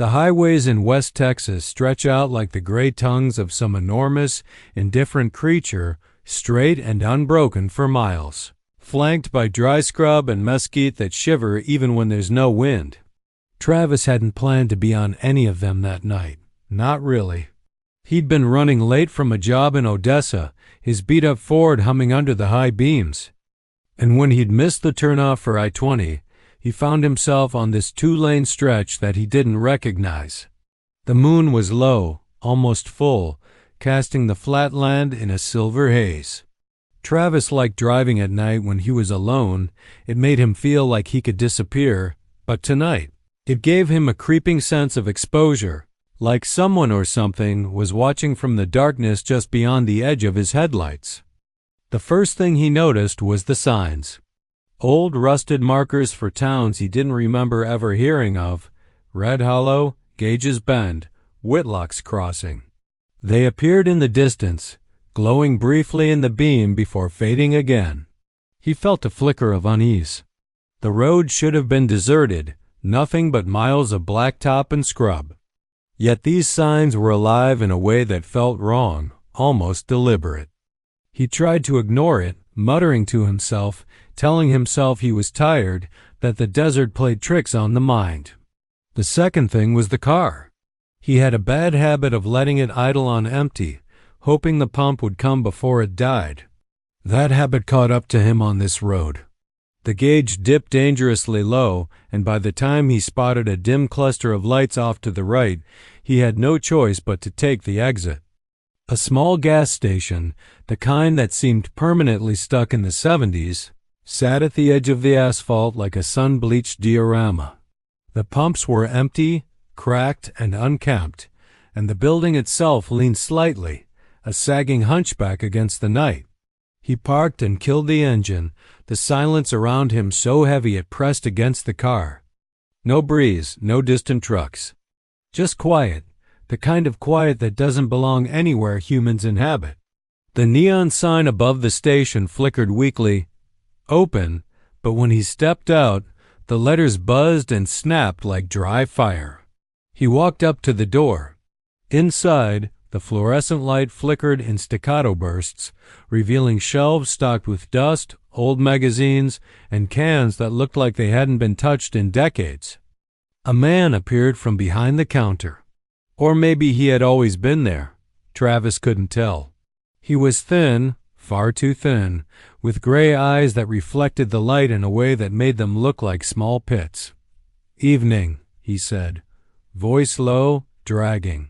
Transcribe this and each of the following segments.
The highways in West Texas stretch out like the gray tongues of some enormous, indifferent creature, straight and unbroken for miles, flanked by dry scrub and mesquite that shiver even when there's no wind. Travis hadn't planned to be on any of them that night. Not really. He'd been running late from a job in Odessa, his beat-up Ford humming under the high beams. And when he'd missed the turnoff for I-20, he found himself on this two-lane stretch that he didn't recognize. The moon was low, almost full, casting the flat land in a silver haze. Travis liked driving at night when he was alone. It made him feel like he could disappear. But tonight, it gave him a creeping sense of exposure, like someone or something was watching from the darkness just beyond the edge of his headlights. The first thing he noticed was the signs. Old rusted markers for towns he didn't remember ever hearing of: Red Hollow, Gage's Bend, Whitlock's Crossing. They appeared in the distance, glowing briefly in the beam before fading again. He felt a flicker of unease. The road should have been deserted, nothing but miles of blacktop and scrub. Yet these signs were alive in a way that felt wrong, almost deliberate. He tried to ignore it, muttering to himself, telling himself he was tired, that the desert played tricks on the mind. The second thing was the car. He had a bad habit of letting it idle on empty, hoping the pump would come before it died. That habit caught up to him on this road. The gauge dipped dangerously low, and by the time he spotted a dim cluster of lights off to the right, he had no choice but to take the exit. A small gas station, the kind that seemed permanently stuck in the 70s, sat at the edge of the asphalt like a sun-bleached diorama. The pumps were empty, cracked, and unkempt, and the building itself leaned slightly, a sagging hunchback against the night. He parked and killed the engine, the silence around him so heavy it pressed against the car. No breeze, no distant trucks. Just quiet, the kind of quiet that doesn't belong anywhere humans inhabit. The neon sign above the station flickered weakly, open, but when he stepped out, the letters buzzed and snapped like dry fire. He walked up to the door. Inside, the fluorescent light flickered in staccato bursts, revealing shelves stocked with dust, old magazines, and cans that looked like they hadn't been touched in decades. A man appeared from behind the counter. Or maybe he had always been there. Travis couldn't tell. He was thin, far too thin, with gray eyes that reflected the light in a way that made them look like small pits. "Evening," he said, voice low, dragging.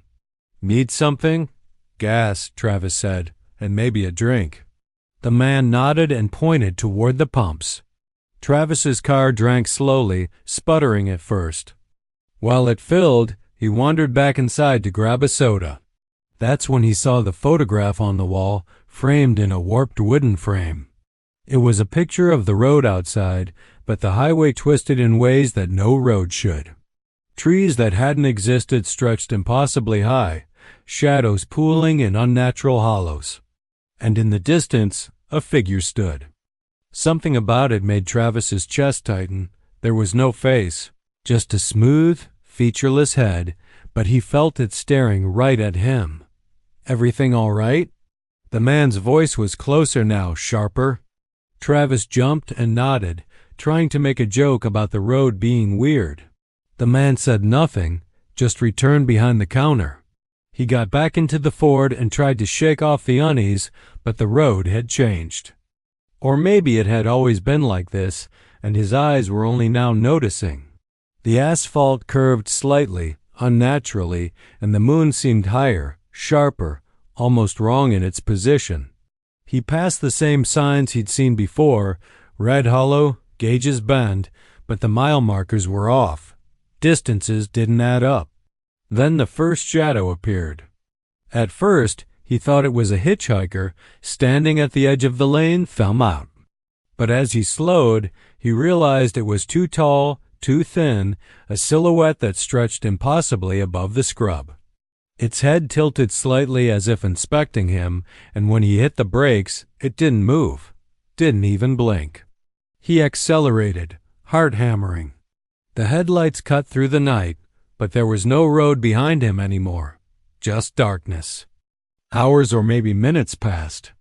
"Need something?" "Gas," Travis said, "and maybe a drink." The man nodded and pointed toward the pumps. Travis's car drank slowly, sputtering at first. While it filled, he wandered back inside to grab a soda. That's when he saw the photograph on the wall, framed in a warped wooden frame. It was a picture of the road outside, but the highway twisted in ways that no road should. Trees that hadn't existed stretched impossibly high, shadows pooling in unnatural hollows. And in the distance, a figure stood. Something about it made Travis's chest tighten. There was no face, just a smooth, featureless head, but he felt it staring right at him. "Everything all right?" The man's voice was closer now, sharper. Travis jumped and nodded, trying to make a joke about the road being weird. The man said nothing, just returned behind the counter. He got back into the Ford and tried to shake off the unease, but the road had changed. Or maybe it had always been like this, and his eyes were only now noticing. The asphalt curved slightly, unnaturally, and the moon seemed higher, sharper, almost wrong in its position. He passed the same signs he'd seen before, Red Hollow, Gage's Bend, but the mile markers were off. Distances didn't add up. Then the first shadow appeared. At first, he thought it was a hitchhiker standing at the edge of the lane, thumb out. But as he slowed, he realized it was too tall, too thin, a silhouette that stretched impossibly above the scrub. Its head tilted slightly as if inspecting him, and when he hit the brakes, it didn't move, didn't even blink. He accelerated, heart hammering. The headlights cut through the night, but there was no road behind him anymore, just darkness. Hours or maybe minutes passed.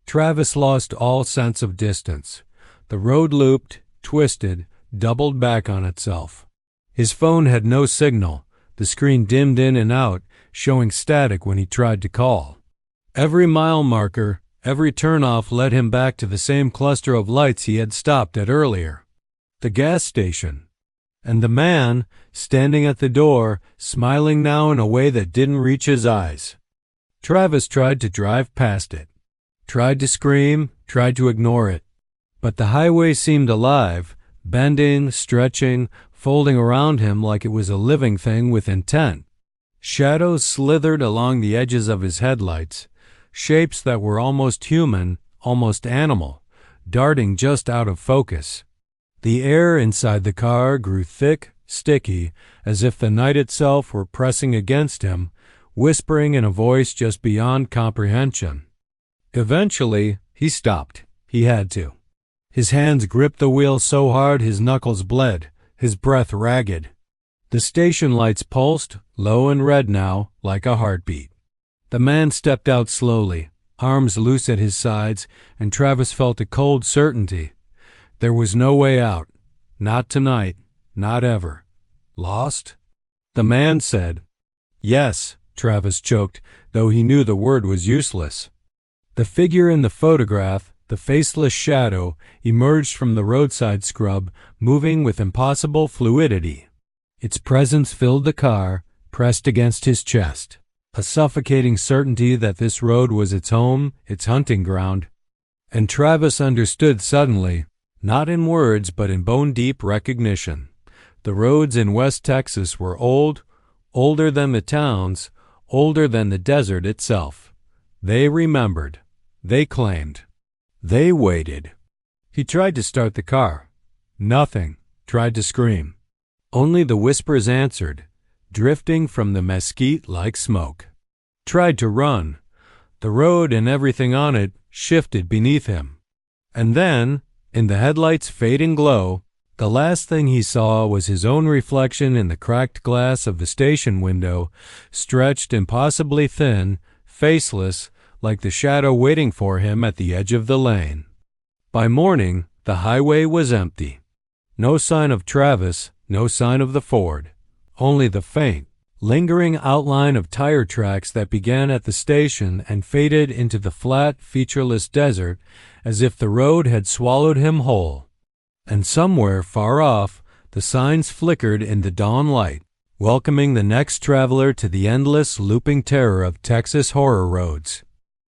Travis lost all sense of distance. The road looped, twisted, doubled back on itself. His phone had no signal. The screen dimmed in and out, showing static when he tried to call. Every mile marker, every turnoff led him back to the same cluster of lights he had stopped at earlier. The gas station. And the man, standing at the door, smiling now in a way that didn't reach his eyes. Travis tried to drive past it. Tried to scream, tried to ignore it. But the highway seemed alive, bending, stretching, folding around him like it was a living thing with intent. Shadows slithered along the edges of his headlights, shapes that were almost human, almost animal, darting just out of focus. The air inside the car grew thick, sticky, as if the night itself were pressing against him, whispering in a voice just beyond comprehension. Eventually, he stopped. He had to. His hands gripped the wheel so hard his knuckles bled, his breath ragged. The station lights pulsed, low and red now, like a heartbeat. The man stepped out slowly, arms loose at his sides, and Travis felt a cold certainty. There was no way out. Not tonight. Not ever. Lost? The man said. Yes, Travis choked, though he knew the word was useless. The figure in the photograph, the faceless shadow, emerged from the roadside scrub, moving with impossible fluidity. Its presence filled the car, pressed against his chest, a suffocating certainty that this road was its home, its hunting ground. And Travis understood suddenly, not in words but in bone-deep recognition. The roads in West Texas were old, older than the towns, older than the desert itself. They remembered. They claimed. They waited. He tried to start the car. Nothing. Tried to scream. Only the whispers answered, drifting from the mesquite like smoke. Tried to run. The road and everything on it shifted beneath him. And then, in the headlights' fading glow, the last thing he saw was his own reflection in the cracked glass of the station window, stretched impossibly thin, faceless, like the shadow waiting for him at the edge of the lane. By morning, the highway was empty. No sign of Travis, no sign of the Ford. Only the faint, lingering outline of tire tracks that began at the station and faded into the flat, featureless desert as if the road had swallowed him whole. And somewhere far off, the signs flickered in the dawn light, welcoming the next traveler to the endless, looping terror of Texas horror roads.